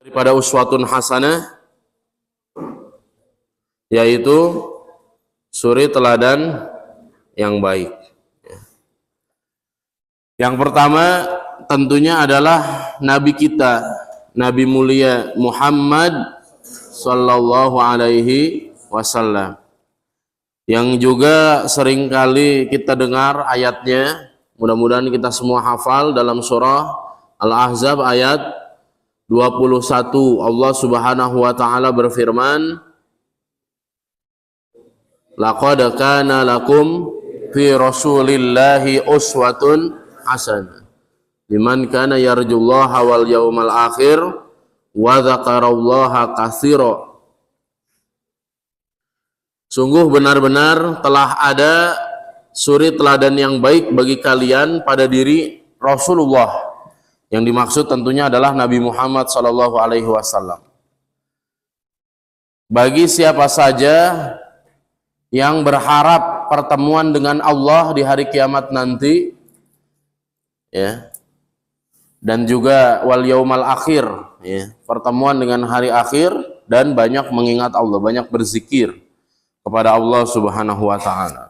daripada uswatun hasanah, yaitu suri teladan yang baik. Yang pertama tentunya adalah Nabi kita, Nabi mulia Muhammad sallallahu alaihi wasallam, yang juga seringkali kita dengar ayatnya. Mudah-mudahan kita semua hafal dalam surah Al-Ahzab ayat 21. Allah Subhanahu wa taala berfirman, laqad kana lakum fi rasulillahi uswatun hasanah liman kana yarjullaha wal yawmal akhir wa dzakarallaha katsira. Sungguh benar-benar telah ada suri teladan yang baik bagi kalian pada diri Rasulullah. Yang dimaksud tentunya adalah Nabi Muhammad sallallahu alaihi wasallam. Bagi siapa saja yang berharap pertemuan dengan Allah di hari kiamat nanti, ya, dan juga wal yaumal akhir, ya, pertemuan dengan hari akhir, dan banyak mengingat Allah, banyak berzikir kepada Allah Subhanahu wa taala.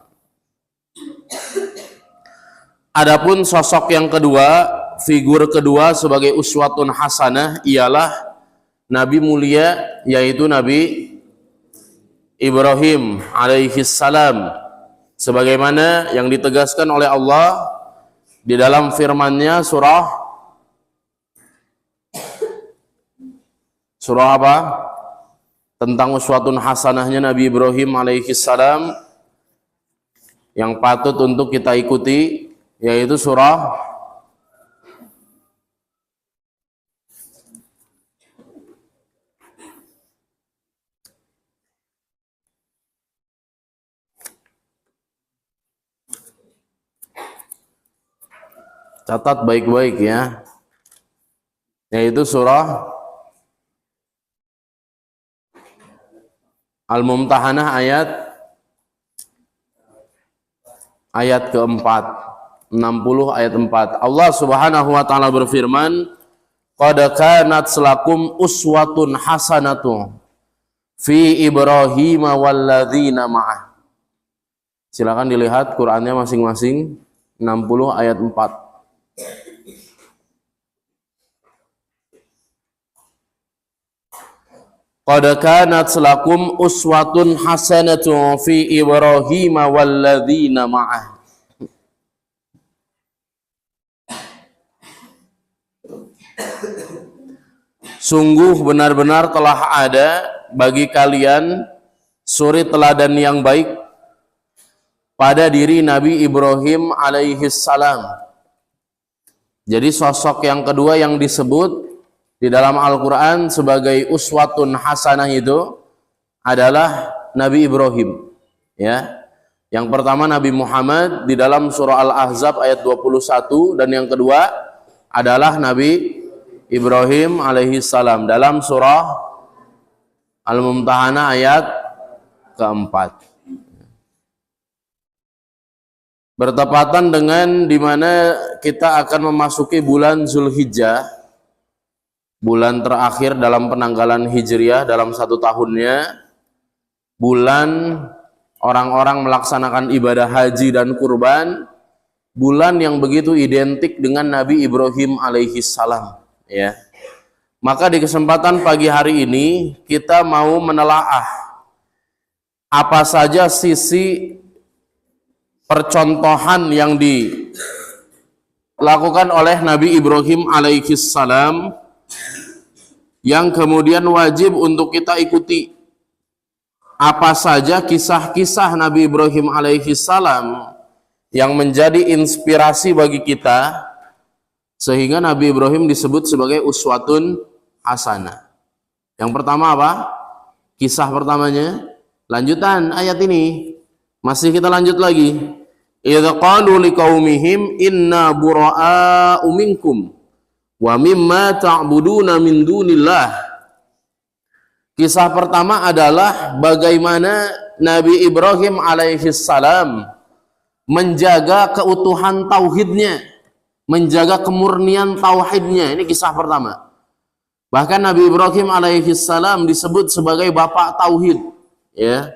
Adapun sosok yang kedua, figur kedua sebagai uswatun hasanah ialah Nabi mulia, yaitu Nabi Ibrahim alaihi salam, sebagaimana yang ditegaskan oleh Allah di dalam firman-Nya surah apa? Tentang uswatun hasanahnya Nabi Ibrahim alaihi salam yang patut untuk kita ikuti, yaitu surah catat baik-baik ya, yaitu surah Al-Mumtahanah ayat keempat, 60 ayat 4. Allah Subhanahu wa taala berfirman, qad kanat lakum uswatun hasanatun fi Ibrahim walladzina ma'ah. Silakan dilihat Qur'annya masing-masing, 60 ayat 4. Qad kanat lakum uswatun hasanatun fi Ibrahim walladzina ma'ah. Sungguh benar-benar telah ada bagi kalian suri teladan yang baik pada diri Nabi Ibrahim alaihi salam. Jadi sosok yang kedua yang disebut di dalam Al-Quran sebagai uswatun hasanah itu adalah Nabi Ibrahim, ya. Yang pertama Nabi Muhammad di dalam surah Al-Ahzab ayat 21, dan yang kedua adalah Nabi Ibrahim alaihi salam dalam surah Al-Mumtahanah ayat keempat. Bertepatan dengan dimana kita akan memasuki bulan Zulhijjah, bulan terakhir dalam penanggalan Hijriah dalam satu tahunnya, bulan orang-orang melaksanakan ibadah haji dan kurban, bulan yang begitu identik dengan Nabi Ibrahim alaihi salam, ya. Maka di kesempatan pagi hari ini kita mau menelaah apa saja sisi percontohan yang dilakukan oleh Nabi Ibrahim alaihi salam yang kemudian wajib untuk kita ikuti. Apa saja kisah-kisah Nabi Ibrahim alaihi salam yang menjadi inspirasi bagi kita sehingga Nabi Ibrahim disebut sebagai uswatun hasanah. Yang pertama apa? Kisah pertamanya, lanjutan ayat ini. Masih kita lanjut lagi. Idza qalu liqaumihim inna bura'a'u minkum wa mimma ta'buduna min dunillah. Kisah pertama adalah bagaimana Nabi Ibrahim alaihi salam menjaga keutuhan tauhidnya, menjaga kemurnian tauhidnya. Ini kisah pertama. Bahkan Nabi Ibrahim alaihissalam disebut sebagai bapak tauhid, ya,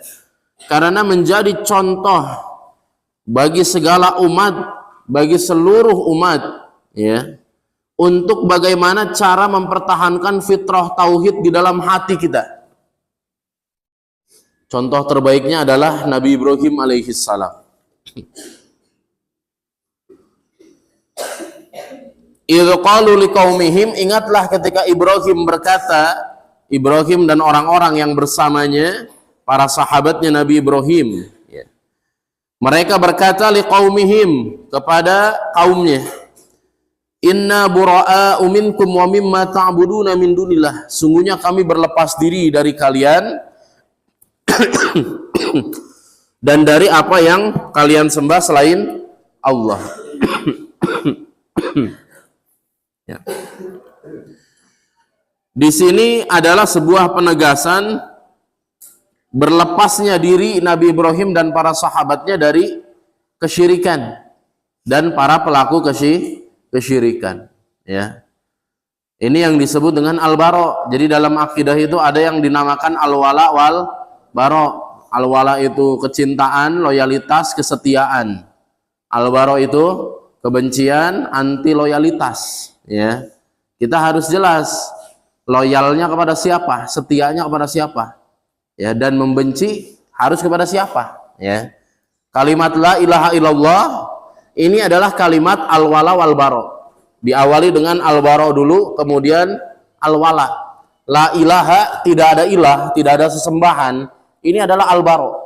karena menjadi contoh bagi segala umat, bagi seluruh umat, ya, untuk bagaimana cara mempertahankan fitrah tauhid di dalam hati kita. Contoh terbaiknya adalah Nabi Ibrahim alaihissalam. Idz qalu liqaumihim, ingatlah ketika Ibrahim berkata, Ibrahim dan orang-orang yang bersamanya, para sahabatnya Nabi Ibrahim, ya. Mereka berkata liqaumihim, kepada kaumnya, inna bura'a'u minkum wa mimma ta'buduna min dunillah, sungguhnya kami berlepas diri dari kalian dan dari apa yang kalian sembah selain Allah. Ya. Di sini adalah sebuah penegasan berlepasnya diri Nabi Ibrahim dan para sahabatnya dari kesyirikan dan para pelaku kesyirikan. Ya. Ini yang disebut dengan al-bara. Jadi dalam akidah itu ada yang dinamakan al-wala wal bara. Al-wala itu kecintaan, loyalitas, kesetiaan. Al-bara itu kebencian, anti loyalitas. Ya, kita harus jelas loyalnya kepada siapa, setianya kepada siapa, ya, dan membenci harus kepada siapa. Ya, kalimat la ilaha illallah ini adalah kalimat al-wala wal bara. Diawali dengan al-bara dulu, kemudian al-wala. La ilaha, tidak ada ilah, tidak ada sesembahan. Ini adalah al-bara.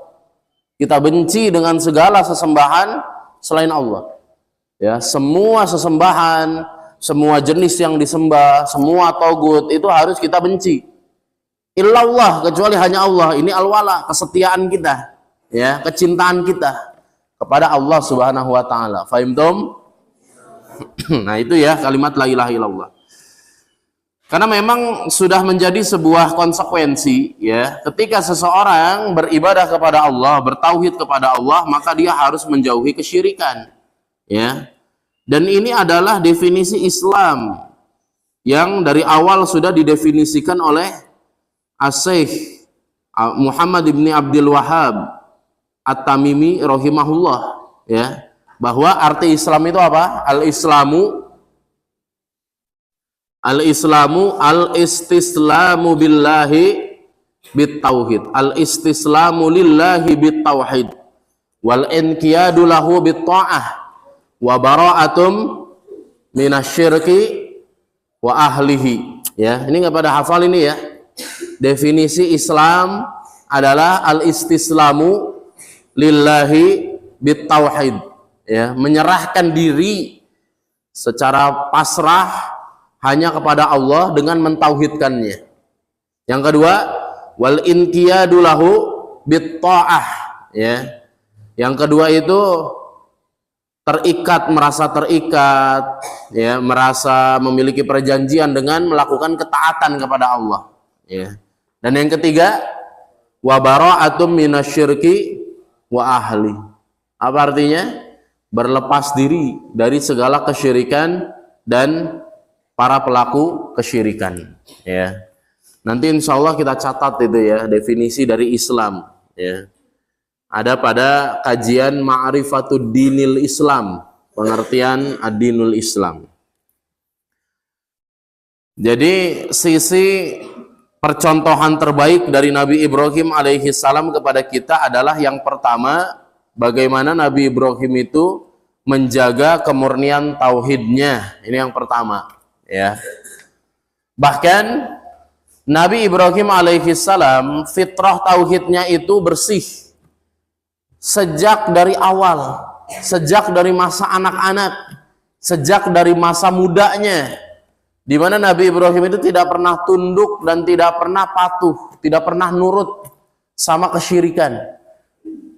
Kita benci dengan segala sesembahan selain Allah. Ya, semua sesembahan, semua jenis yang disembah, semua togut itu harus kita benci. Illallah, kecuali hanya Allah. Ini al-wala, kesetiaan kita, ya, kecintaan kita kepada Allah Subhanahu wa taala. Fahimtum? Nah, itu ya kalimat la ilaha illallah. Karena memang sudah menjadi sebuah konsekuensi, ya, ketika seseorang beribadah kepada Allah, bertauhid kepada Allah, maka dia harus menjauhi kesyirikan. Ya. Dan ini adalah definisi Islam yang dari awal sudah didefinisikan oleh As-Syaikh Muhammad ibn Abdul Wahhab At-Tamimi rahimahullah, ya, bahwa arti Islam itu apa? Al-Islamu al-istislamu billahi bitauhid, al-istislamu lillahi bitauhid, wal inqiyadu lahu bitta'ah, wa bara'atum minasyirki wa ahlihi. Ya, ini nggak pada hafal ini ya. Definisi Islam adalah al-istislamu lillahi bitauhid, ya, menyerahkan diri secara pasrah hanya kepada Allah dengan mentauhidkannya. Yang kedua, wal inqiyadu lahu bitta'ah, ya. Yang kedua itu merasa terikat, ya, merasa memiliki perjanjian dengan melakukan ketaatan kepada Allah, ya. Dan yang ketiga, wa bara'atum minasyirki wa ahli. Apa artinya? Berlepas diri dari segala kesyirikan dan para pelaku kesyirikan, ya. Nanti insya Allah kita catat itu ya, definisi dari Islam, ya. Ada pada kajian Ma'rifatud Dinil Islam, pengertian ad-dinul Islam. Jadi sisi percontohan terbaik dari Nabi Ibrahim alaihissalam kepada kita adalah yang pertama, bagaimana Nabi Ibrahim itu menjaga kemurnian tauhidnya. Ini yang pertama, ya. Bahkan Nabi Ibrahim alaihissalam fitrah tauhidnya itu bersih sejak dari awal, sejak dari masa anak-anak, sejak dari masa mudanya, di mana Nabi Ibrahim itu tidak pernah tunduk dan tidak pernah patuh, tidak pernah nurut sama kesyirikan.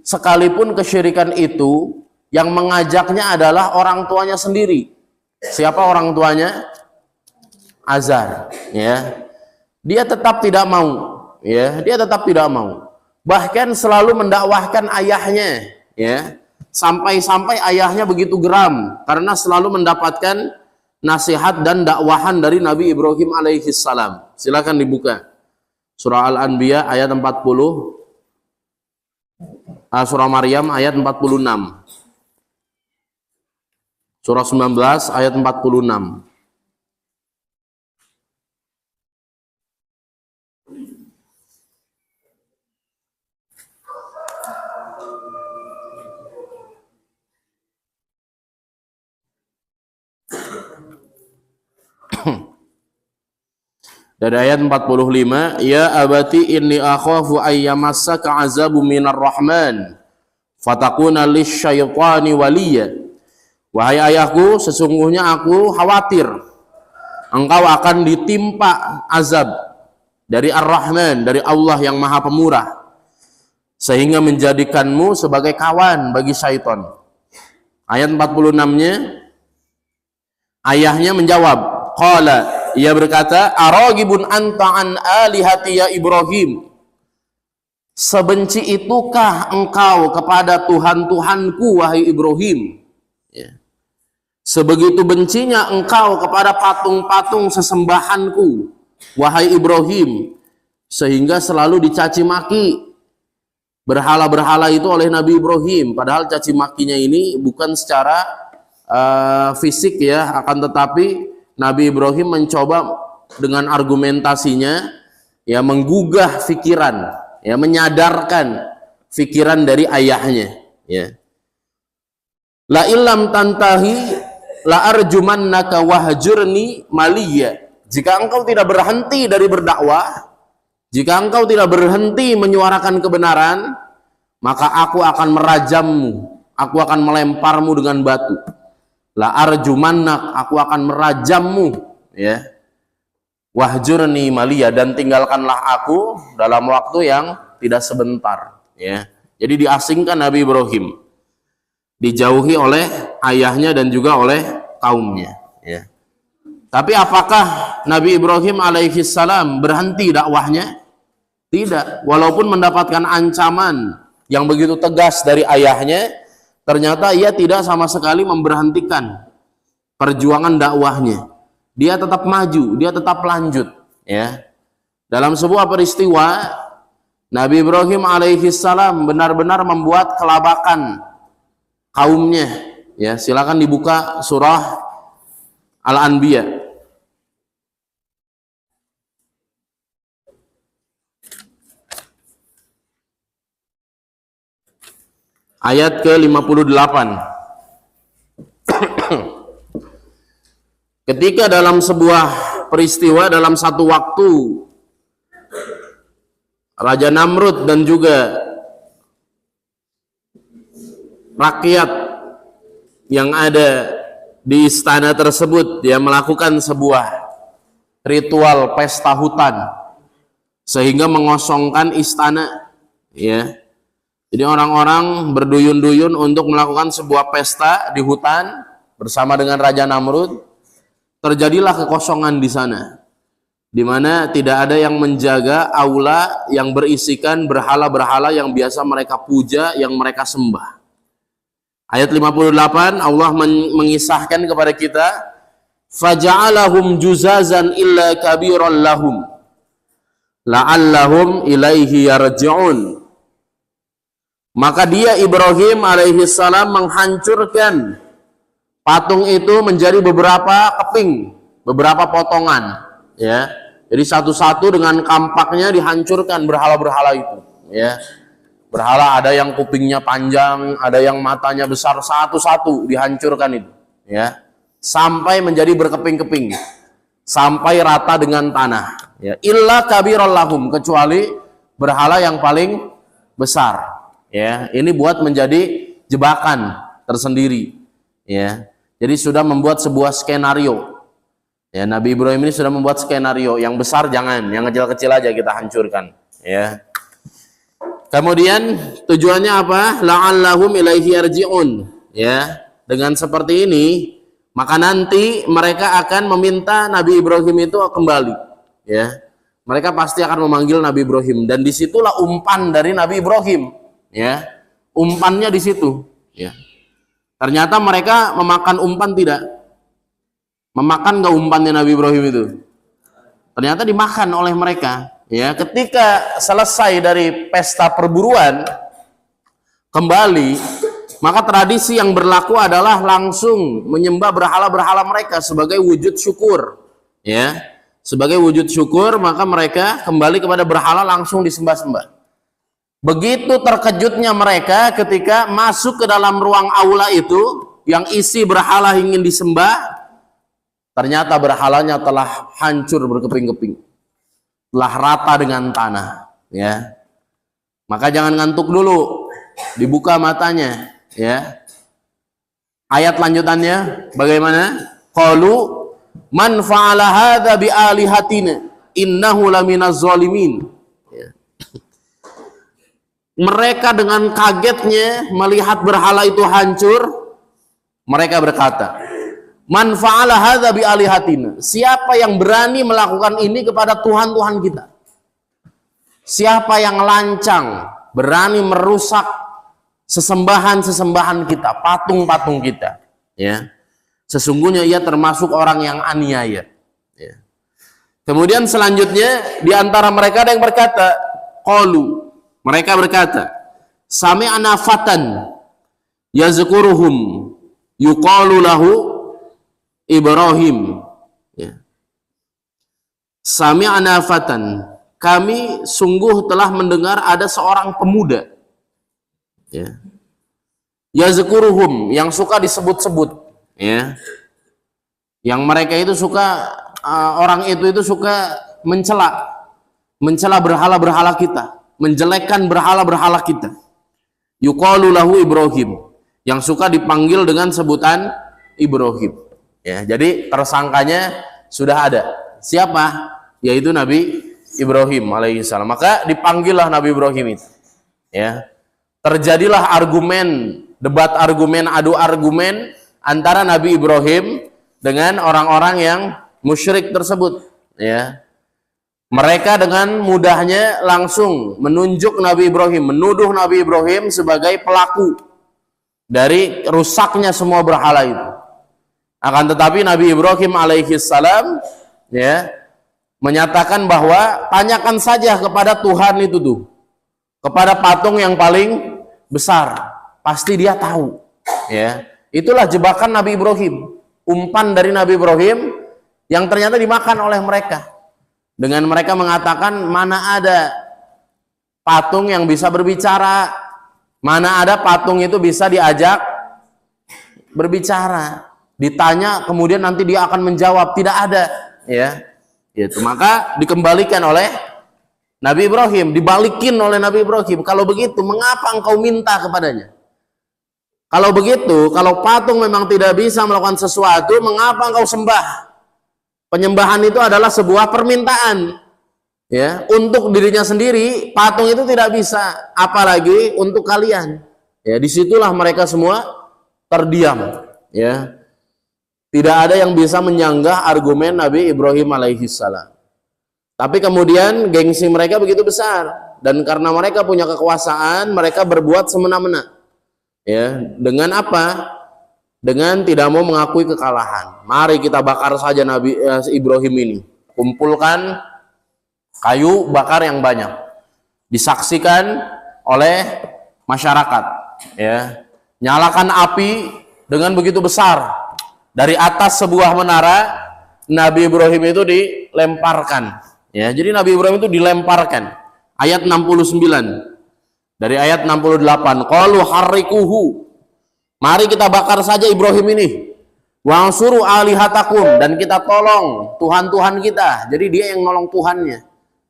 Sekalipun kesyirikan itu yang mengajaknya adalah orang tuanya sendiri. Siapa orang tuanya? Azar, ya. Dia tetap tidak mau, ya. Dia tetap tidak mau. Bahkan selalu mendakwahkan ayahnya, ya. Sampai-sampai ayahnya begitu geram karena selalu mendapatkan nasihat dan dakwahan dari Nabi Ibrahim alaihi salam. Silakan dibuka. Surah Al-Anbiya ayat 40. Surah Maryam ayat 46. Surah 19 ayat 46. Dari ayat 45, ya abati inni akhafu ayyamassaka azabu minar rahman fatakuna lisyaitani waliya. Wahai ayahku, sesungguhnya aku khawatir engkau akan ditimpa azab dari Ar-Rahman, dari Allah yang Maha Pemurah, sehingga menjadikanmu sebagai kawan bagi syaitan. Ayat 46-nya, ayahnya menjawab, qala, ia berkata, aragibun anta an alihati ya Ibrahim, sebenci itukah engkau kepada Tuhan-Tuhanku wahai Ibrahim? Ya. Sebegitu bencinya engkau kepada patung-patung sesembahanku wahai Ibrahim, sehingga selalu dicaci maki berhala-berhala itu oleh Nabi Ibrahim. Padahal caci makinya ini bukan secara fisik ya, akan tetapi Nabi Ibrahim mencoba dengan argumentasinya ya menggugah pikiran, ya menyadarkan pikiran dari ayahnya, ya. La illam tantahi la arjumannaka wahjurni maliya. Jika engkau tidak berhenti dari berdakwah, jika engkau tidak berhenti menyuarakan kebenaran, maka aku akan merajammu, aku akan melemparmu dengan batu. La arjumannak, aku akan merajammu, ya. Wahjurni maliya, dan tinggalkanlah aku dalam waktu yang tidak sebentar, ya. Jadi diasingkan Nabi Ibrahim, dijauhi oleh ayahnya dan juga oleh kaumnya, ya. Tapi apakah Nabi Ibrahim alaihi salam berhenti dakwahnya? Tidak. Walaupun mendapatkan ancaman yang begitu tegas dari ayahnya, ternyata ia tidak sama sekali memberhentikan perjuangan dakwahnya. Dia tetap maju, dia tetap lanjut, ya. Dalam sebuah peristiwa, Nabi Ibrahim alaihi salam benar-benar membuat kelabakan kaumnya, ya. Silakan dibuka surah Al-Anbiya ayat ke-58. Ketika dalam sebuah peristiwa, dalam satu waktu, Raja Namrud dan juga rakyat yang ada di istana tersebut dia melakukan sebuah ritual pesta hutan sehingga mengosongkan istana, ya. Jadi orang-orang berduyun-duyun untuk melakukan sebuah pesta di hutan bersama dengan Raja Namrud. Terjadilah kekosongan di sana, di mana tidak ada yang menjaga aula yang berisikan berhala-berhala yang biasa mereka puja, yang mereka sembah. Ayat 58 Allah mengisahkan kepada kita, faja'alahum juzazan illa kabiran lahum la'allahum ilaihi yarji'un. Maka dia Ibrahim alaihi salam menghancurkan patung itu menjadi beberapa keping, beberapa potongan, ya. Jadi satu-satu dengan kampaknya dihancurkan berhala-berhala itu, ya. Berhala ada yang kupingnya panjang, ada yang matanya besar, satu-satu dihancurkan itu, ya. Sampai menjadi berkeping-keping, sampai rata dengan tanah, ya. Illa kabiran lahum, kecuali berhala yang paling besar, ya. Ini buat menjadi jebakan tersendiri, ya. Jadi sudah membuat sebuah skenario, ya. Nabi Ibrahim ini sudah membuat skenario, yang besar jangan, yang kecil-kecil aja kita hancurkan, ya. Kemudian tujuannya apa? La'allahum ilaihi yarji'un, ya. Dengan seperti ini maka nanti mereka akan meminta Nabi Ibrahim itu kembali, ya. Mereka pasti akan memanggil Nabi Ibrahim, dan disitulah umpan dari Nabi Ibrahim, ya. Umpannya di situ, ya. Ternyata mereka memakan umpan tidak. Memakan nggak umpannya Nabi Ibrahim itu? Ternyata dimakan oleh mereka. Ya, ketika selesai dari pesta perburuan kembali, maka tradisi yang berlaku adalah langsung menyembah berhala-berhala mereka sebagai wujud syukur. Ya, sebagai wujud syukur, maka mereka kembali kepada berhala langsung disembah-sembah. Begitu terkejutnya mereka ketika masuk ke dalam ruang aula itu yang isi berhala ingin disembah, ternyata berhalanya telah hancur berkeping-keping, telah rata dengan tanah. Ya, maka jangan ngantuk dulu, dibuka matanya. Ya, ayat lanjutannya bagaimana? Qalu man fa'ala hadza bi alihatina innahu laminaz zalimin. Ya. Mereka dengan kagetnya melihat berhala itu hancur, mereka berkata, man fa'ala hadza bi alihatina. Siapa yang berani melakukan ini kepada Tuhan-Tuhan kita? Siapa yang lancang berani merusak sesembahan-sesembahan kita, patung-patung kita? Ya. Sesungguhnya ia termasuk orang yang aniaya. Ya. Kemudian selanjutnya di antara mereka ada yang berkata, qalu, mereka berkata, sami'na fatan yazkuruhum yuqalu lahu Ibrahim. Ya. Sami'na fatan, kami sungguh telah mendengar ada seorang pemuda. Ya. Yazkuruhum, yang suka disebut-sebut. Ya, yang mereka itu suka, orang itu suka mencela berhala-berhala kita, menjelekkan berhala-berhala kita. Yuqalu lahu Ibrahim, yang suka dipanggil dengan sebutan Ibrahim. Ya, jadi tersangkanya sudah ada. Siapa? Yaitu Nabi Ibrahim alaihissalam. Maka dipanggillah Nabi Ibrahim itu. Ya, terjadilah argumen, debat argumen, adu argumen antara Nabi Ibrahim dengan orang-orang yang musyrik tersebut. Ya, mereka dengan mudahnya langsung menunjuk Nabi Ibrahim, menuduh Nabi Ibrahim sebagai pelaku dari rusaknya semua berhala itu. Akan tetapi Nabi Ibrahim alaihissalam, ya, menyatakan bahwa tanyakan saja kepada Tuhan itu tuh, kepada patung yang paling besar, pasti dia tahu. Ya. Itulah jebakan Nabi Ibrahim, umpan dari Nabi Ibrahim yang ternyata dimakan oleh mereka. Dengan mereka mengatakan, mana ada patung yang bisa berbicara, mana ada patung itu bisa diajak berbicara, ditanya kemudian nanti dia akan menjawab, tidak ada. Ya, itu maka dikembalikan oleh Nabi Ibrahim, dibalikin oleh Nabi Ibrahim. Kalau begitu, mengapa engkau minta kepadanya? Kalau begitu, kalau patung memang tidak bisa melakukan sesuatu, mengapa engkau sembah? Penyembahan itu adalah sebuah permintaan. Ya, untuk dirinya sendiri, patung itu tidak bisa, apalagi untuk kalian. Ya, disitulah mereka semua terdiam. Ya, tidak ada yang bisa menyanggah argumen Nabi Ibrahim alaihissalam. Tapi kemudian gengsi mereka begitu besar, dan karena mereka punya kekuasaan, mereka berbuat semena-mena. Ya, dengan apa? Dengan tidak mau mengakui kekalahan. Mari kita bakar saja Nabi Ibrahim ini. Kumpulkan kayu bakar yang banyak, disaksikan oleh masyarakat. Ya, nyalakan api dengan begitu besar. Dari atas sebuah menara, Nabi Ibrahim itu dilemparkan. Ya, jadi Nabi Ibrahim itu dilemparkan. Ayat 69. Dari ayat 68, qalu harrikuhu, mari kita bakar saja Ibrahim ini, wansuru alihatakum, dan kita tolong Tuhan-Tuhan kita. Jadi dia yang nolong Tuhannya.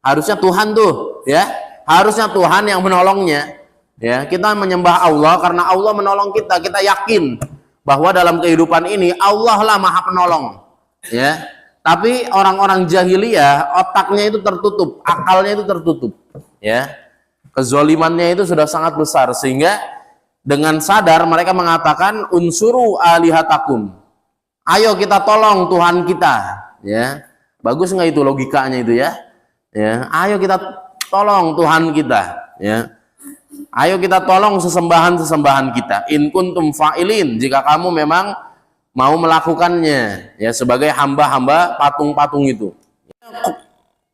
Harusnya Tuhan tuh, ya, harusnya Tuhan yang menolongnya. Ya, kita menyembah Allah karena Allah menolong kita. Kita yakin bahwa dalam kehidupan ini Allah lah Maha Penolong. Ya, tapi orang-orang jahiliyah otaknya itu tertutup, akalnya itu tertutup. Ya. Kezolimannya itu sudah sangat besar, sehingga dengan sadar mereka mengatakan unsuru alihatakum, ayo kita tolong Tuhan kita. Ya, bagus nggak itu logikanya itu? Ya, ya, ayo kita tolong Tuhan kita. Ya, ayo kita tolong sesembahan kita. In kuntum fa'ilin, jika kamu memang mau melakukannya, ya, sebagai hamba-hamba patung-patung itu.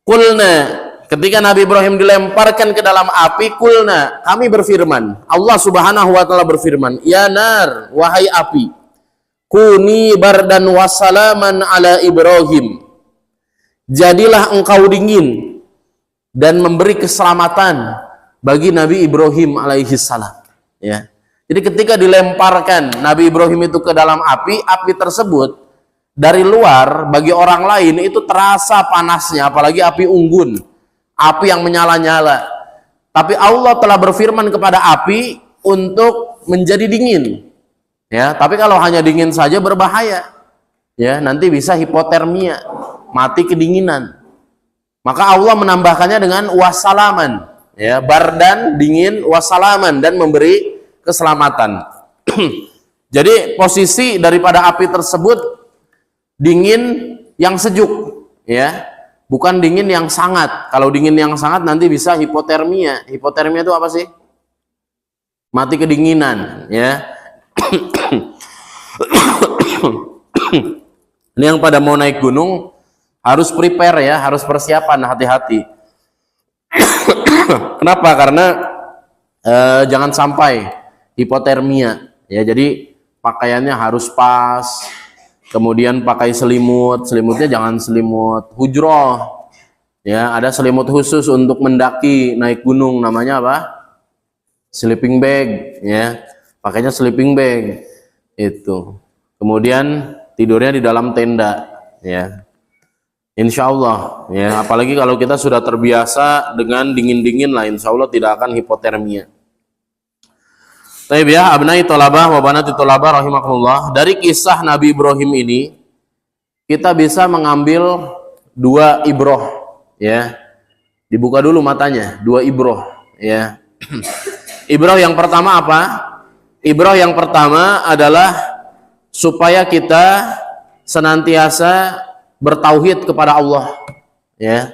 Kulna, ketika Nabi Ibrahim dilemparkan ke dalam api, kulna, kami berfirman, Allah Subhanahu wa taala berfirman, ya nar, wahai api, kuni bardan wassalaman ala Ibrahim, jadilah engkau dingin dan memberi keselamatan bagi Nabi Ibrahim alaihi salam, ya. Jadi ketika dilemparkan Nabi Ibrahim itu ke dalam api, api tersebut dari luar bagi orang lain itu terasa panasnya, apalagi api unggun, api yang menyala-nyala. Tapi Allah telah berfirman kepada api untuk menjadi dingin. Ya, tapi kalau hanya dingin saja berbahaya. Ya, nanti bisa hipotermia, mati kedinginan. Maka Allah menambahkannya dengan wassalaman, ya, bardan, dingin, wassalaman, dan memberi keselamatan. Jadi posisi daripada api tersebut dingin yang sejuk, ya, bukan dingin yang sangat. Kalau dingin yang sangat nanti bisa hipotermia. Hipotermia itu apa sih? Mati kedinginan, ya. Ini yang pada mau naik gunung harus prepare, ya, harus persiapan, hati-hati. Kenapa? Karena jangan sampai hipotermia, ya. Jadi pakaiannya harus pas, kemudian pakai selimut, selimutnya jangan selimut hujroh, ya. Ada selimut khusus untuk mendaki naik gunung, namanya apa? Sleeping bag, ya. Pakainya sleeping bag itu. Kemudian tidurnya di dalam tenda, ya. Insya Allah, ya. Apalagi kalau kita sudah terbiasa dengan dingin-dingin lah, insya Allah tidak akan hipotermia. Baik, ya, abnai tolabah wa banati tolabah rahimakumullah. Dari kisah Nabi Ibrahim ini kita bisa mengambil dua ibroh, ya. Dibuka dulu matanya, dua ibroh, ya. Ibroh yang pertama apa? Ibroh yang pertama adalah supaya kita senantiasa bertauhid kepada Allah, ya.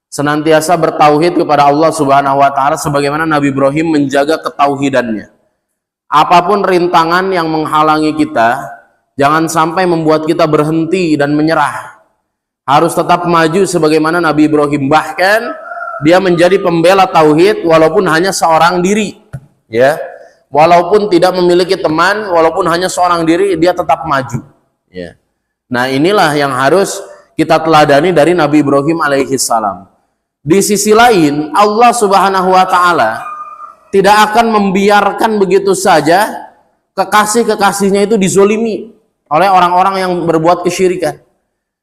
Senantiasa bertauhid kepada Allah Subhanahu wa taala sebagaimana Nabi Ibrahim menjaga ketauhidannya. Apapun rintangan yang menghalangi kita, jangan sampai membuat kita berhenti dan menyerah. Harus tetap maju sebagaimana Nabi Ibrahim. Bahkan dia menjadi pembela tauhid walaupun hanya seorang diri, ya. Walaupun tidak memiliki teman, walaupun hanya seorang diri, dia tetap maju, ya. Nah, inilah yang harus kita teladani dari Nabi Ibrahim alaihi salam. Di sisi lain, Allah Subhanahu wa taala tidak akan membiarkan begitu saja kekasih-kekasihnya itu dizolimi oleh orang-orang yang berbuat kesyirikan.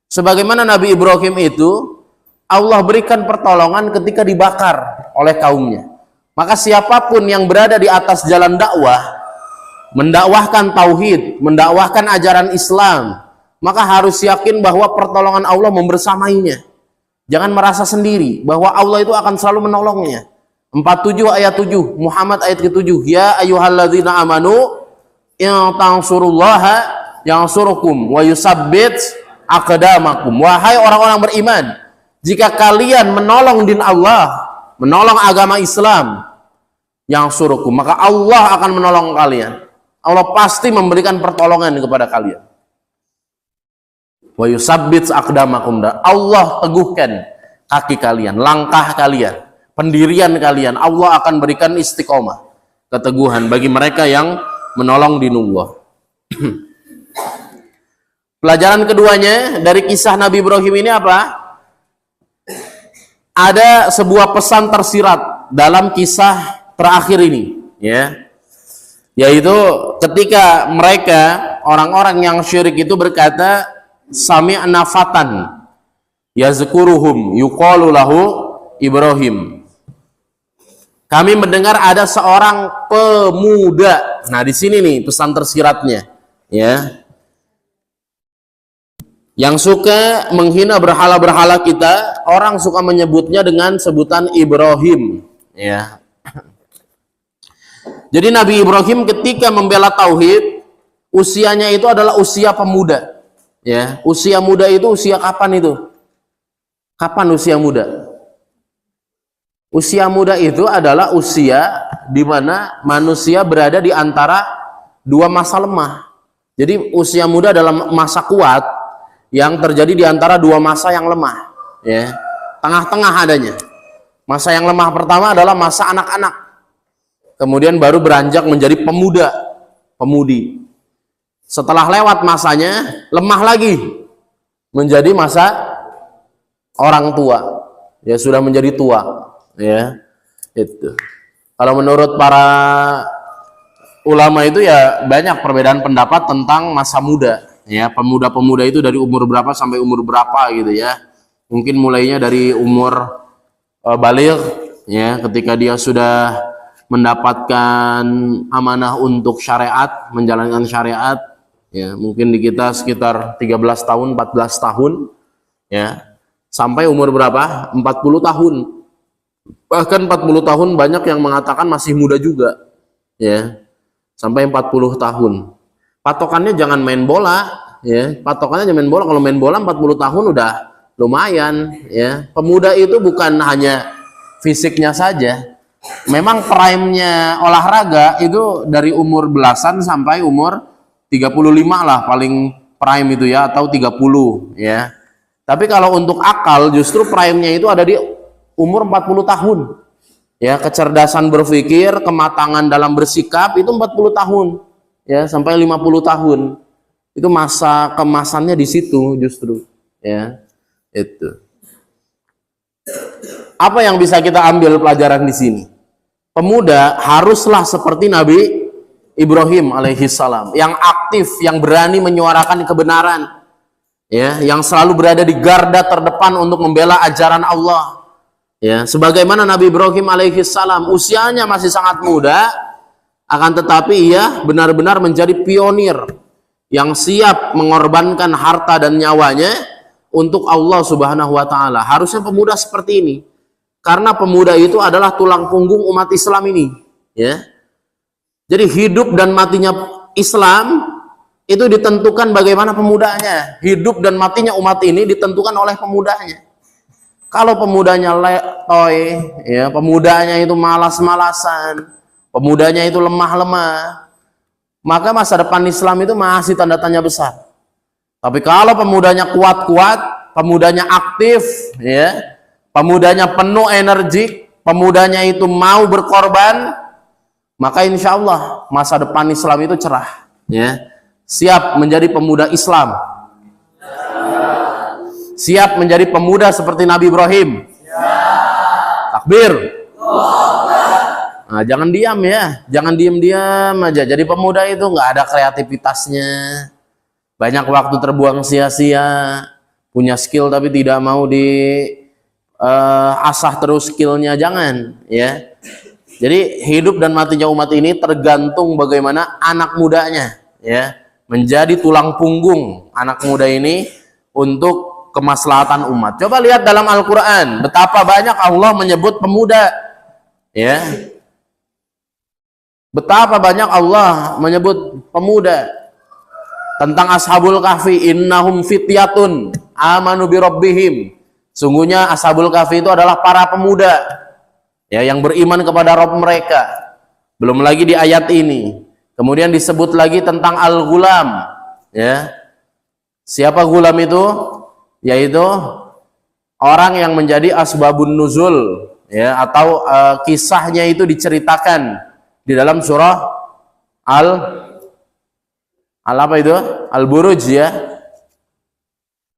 Sebagaimana Nabi Ibrahim itu, Allah berikan pertolongan ketika dibakar oleh kaumnya. Maka siapapun yang berada di atas jalan dakwah, mendakwahkan tauhid, mendakwahkan ajaran Islam, maka harus yakin bahwa pertolongan Allah membersamainya. Jangan merasa sendiri, bahwa Allah itu akan selalu menolongnya. 47 ayat 7, Muhammad ayat ke-7, ya ayyuhalladzina amanu in tansurullaha yansurukum wa yusabbit aqdamakum. Wahai orang-orang beriman, jika kalian menolong din Allah, menolong agama Islam, yansurukum, maka Allah akan menolong kalian. Allah pasti memberikan pertolongan kepada kalian. Wa yusabbit aqdamakum, Allah teguhkan kaki kalian, langkah kalian, pendirian kalian. Allah akan berikan istiqomah, keteguhan bagi mereka yang menolong dinullah. Pelajaran keduanya dari kisah Nabi Ibrahim ini apa? Ada sebuah pesan tersirat dalam kisah terakhir ini, ya. Yaitu ketika mereka, orang-orang yang syirik itu berkata, sami'na fatan yazkuruhum yuqalu lahu Ibrahim. Kami mendengar ada seorang pemuda. Nah, di sini nih pesan tersiratnya, ya. Yang suka menghina berhala-berhala kita, orang suka menyebutnya dengan sebutan Ibrahim, ya. Jadi Nabi Ibrahim ketika membela tauhid, usianya itu adalah usia pemuda, ya. Usia muda itu usia kapan itu? Kapan usia muda? Usia muda itu adalah usia di mana manusia berada di antara dua masa lemah. Jadi usia muda adalah masa kuat yang terjadi di antara dua masa yang lemah, ya. Tengah-tengah adanya. Masa yang lemah pertama adalah masa anak-anak. Kemudian baru beranjak menjadi pemuda, pemudi. Setelah lewat masanya, lemah lagi menjadi masa orang tua. Ya, sudah menjadi tua, ya. Itu. Kalau menurut para ulama itu ya banyak perbedaan pendapat tentang masa muda. Ya, pemuda-pemuda itu dari umur berapa sampai umur berapa gitu ya. Mungkin mulainya dari umur baligh, ya, ketika dia sudah mendapatkan amanah untuk syariat, menjalankan syariat, ya, mungkin di kita sekitar 13 tahun, 14 tahun, ya, sampai umur berapa? 40 tahun. Bahkan 40 tahun banyak yang mengatakan masih muda juga, ya, sampai 40 tahun. Patokannya jangan main bola, ya, patokannya jangan main bola. Kalau main bola 40 tahun udah lumayan, ya. Pemuda itu bukan hanya fisiknya saja, memang prime-nya olahraga itu dari umur belasan sampai umur 35 lah paling prime itu ya, atau 30, ya. Tapi kalau untuk akal justru prime-nya itu ada di umur 40 tahun. Ya, kecerdasan berpikir, kematangan dalam bersikap itu 40 tahun. Ya, sampai 50 tahun. Itu masa kemasannya di situ justru, ya. Itu. Apa yang bisa kita ambil pelajaran di sini? Pemuda haruslah seperti Nabi Ibrahim alaihissalam, yang aktif, yang berani menyuarakan kebenaran, ya, yang selalu berada di garda terdepan untuk membela ajaran Allah. Ya, sebagaimana Nabi Ibrahim alaihissalam usianya masih sangat muda, akan tetapi ia benar-benar menjadi pionir yang siap mengorbankan harta dan nyawanya untuk Allah Subhanahu wa taala. Harusnya pemuda seperti ini. Karena pemuda itu adalah tulang punggung umat Islam ini, ya. Jadi hidup dan matinya Islam itu ditentukan bagaimana pemudanya. Hidup dan matinya umat ini ditentukan oleh pemudanya. Kalau pemudanya letoy, ya, pemudanya itu malas-malasan, pemudanya itu lemah-lemah, maka masa depan Islam itu masih tanda tanya besar. Tapi kalau pemudanya kuat-kuat, pemudanya aktif, ya, pemudanya penuh energi, pemudanya itu mau berkorban, maka insya Allah masa depan Islam itu cerah, ya. Siap menjadi pemuda Islam, siap menjadi pemuda seperti Nabi Ibrahim. Takbir. Nah, jangan diam ya, jangan diam-diam aja. Jadi pemuda itu nggak ada kreativitasnya, banyak waktu terbuang sia-sia, punya skill tapi tidak mau asah terus skillnya, jangan, ya. Jadi hidup dan matinya umat ini tergantung bagaimana anak mudanya, ya, menjadi tulang punggung anak muda ini untuk kemaslahatan umat. Coba lihat dalam Al-Quran betapa banyak Allah menyebut pemuda, ya. Betapa banyak Allah menyebut pemuda. Tentang Ashabul Kahfi, innahum fityatun amanu birabbihim. Sungguhnya Ashabul Kahfi itu adalah para pemuda, ya, yang beriman kepada Rabb mereka. Belum lagi di ayat ini. Kemudian disebut lagi tentang Al-Ghulam, ya. Siapa gulam itu? Yaitu orang yang menjadi asbabun nuzul, ya, atau kisahnya itu diceritakan di dalam surah apa itu? Al-Buruj, ya.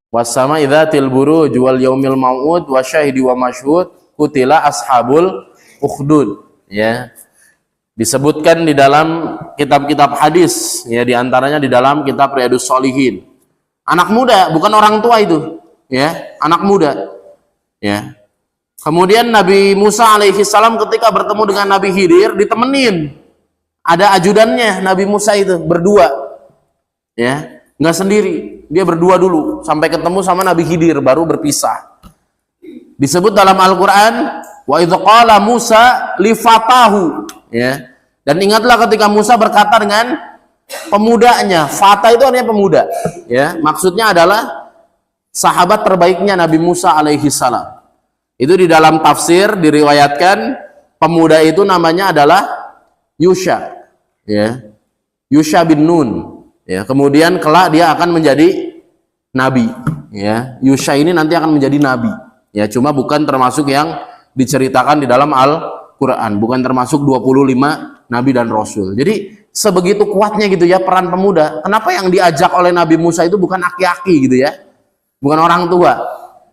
Wassama idzatil buruj wal yaumil mau'ud wasyahidi wa masyhud kutila ashabul ukhdud, ya. Disebutkan di dalam kitab-kitab hadis, ya, di antaranya di dalam kitab Riyadhus Shalihin. Anak muda, bukan orang tua itu, ya, anak muda, ya. Kemudian Nabi Musa alaihissalam ketika bertemu dengan Nabi Khidir ditemenin, ada ajudannya Nabi Musa itu berdua, ya, nggak sendiri, dia berdua dulu sampai ketemu sama Nabi Khidir baru berpisah. Disebut dalam Al-Quran, wa idh qala Musa li fatahu, ya. Dan ingatlah ketika Musa berkata dengan pemudanya. Fata itu artinya pemuda, ya. Maksudnya adalah sahabat terbaiknya Nabi Musa alaihi salam. Itu di dalam tafsir diriwayatkan pemuda itu namanya adalah Yusha, ya. Yusha bin Nun, Ya, kemudian kelak dia akan menjadi nabi. Ya, Yusha ini nanti akan menjadi nabi. Ya, cuma bukan termasuk yang diceritakan di dalam Al-Quran, bukan termasuk 25 nabi dan rasul. Jadi sebegitu kuatnya gitu ya peran pemuda. Kenapa yang diajak oleh Nabi Musa itu bukan aki-aki gitu ya, bukan orang tua,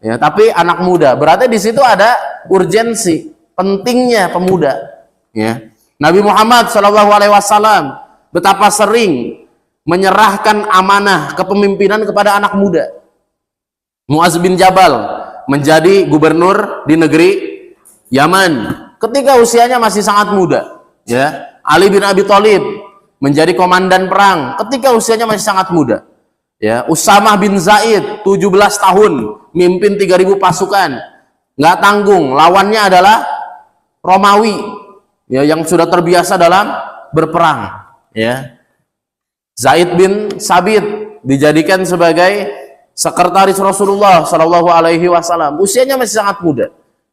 ya, tapi anak muda. Berarti di situ ada urgensi, pentingnya pemuda. Ya, Nabi Muhammad SAW betapa sering menyerahkan amanah kepemimpinan kepada anak muda. Muaz bin Jabal menjadi gubernur di negeri Yaman ketika usianya masih sangat muda. Ya, Ali bin Abi Thalib menjadi komandan perang ketika usianya masih sangat muda. Ya, Usamah bin Zaid 17 tahun mimpin 3.000 pasukan, nggak tanggung, lawannya adalah Romawi, ya, yang sudah terbiasa dalam berperang. Ya, Zaid bin Sabit dijadikan sebagai sekretaris Rasulullah Shallallahu Alaihi Wasallam, usianya masih sangat muda.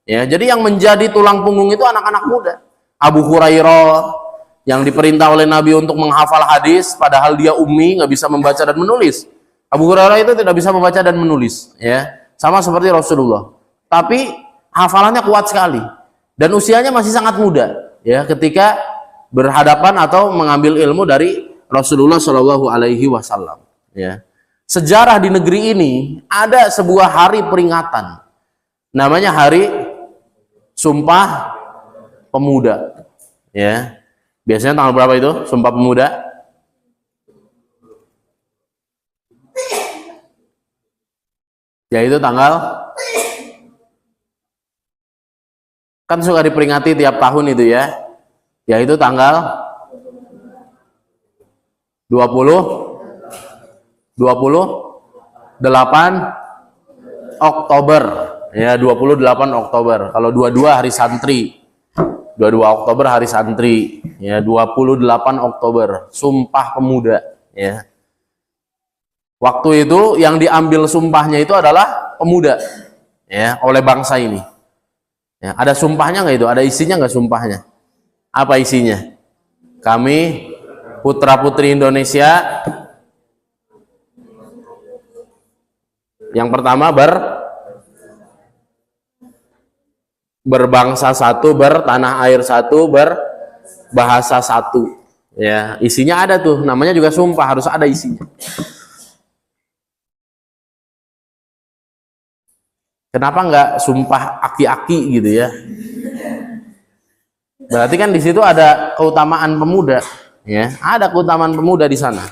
Ya, jadi yang menjadi tulang punggung itu anak-anak muda. Abu Hurairah yang diperintah oleh Nabi untuk menghafal hadis, padahal dia ummi, nggak bisa membaca dan menulis. Abu Hurairah itu tidak bisa membaca dan menulis, ya, sama seperti Rasulullah. Tapi hafalannya kuat sekali dan usianya masih sangat muda. Ya, ketika berhadapan atau mengambil ilmu dari Rasulullah Shallallahu Alaihi Wasallam. Ya, sejarah di negeri ini ada sebuah hari peringatan, namanya Hari Sumpah Pemuda. Ya, biasanya tanggal berapa itu Sumpah Pemuda? Yaitu tanggal, kan suka diperingati tiap tahun itu ya, yaitu tanggal 28 Oktober, ya, 28 Oktober. Kalau 22 hari santri, 22 Oktober hari santri, ya, 28 Oktober Sumpah Pemuda. Ya, waktu itu yang diambil sumpahnya itu adalah pemuda, ya, oleh bangsa ini. Ya, ada sumpahnya nggak itu? Ada isinya nggak sumpahnya? Apa isinya? Kami putra-putri Indonesia yang pertama berbangsa satu, bertanah air satu, berbahasa satu. Ya, isinya ada tuh, namanya juga sumpah, harus ada isinya. Kenapa nggak sumpah aki-aki gitu ya? Berarti kan di situ ada keutamaan pemuda, ya, ada keutamaan pemuda di sana.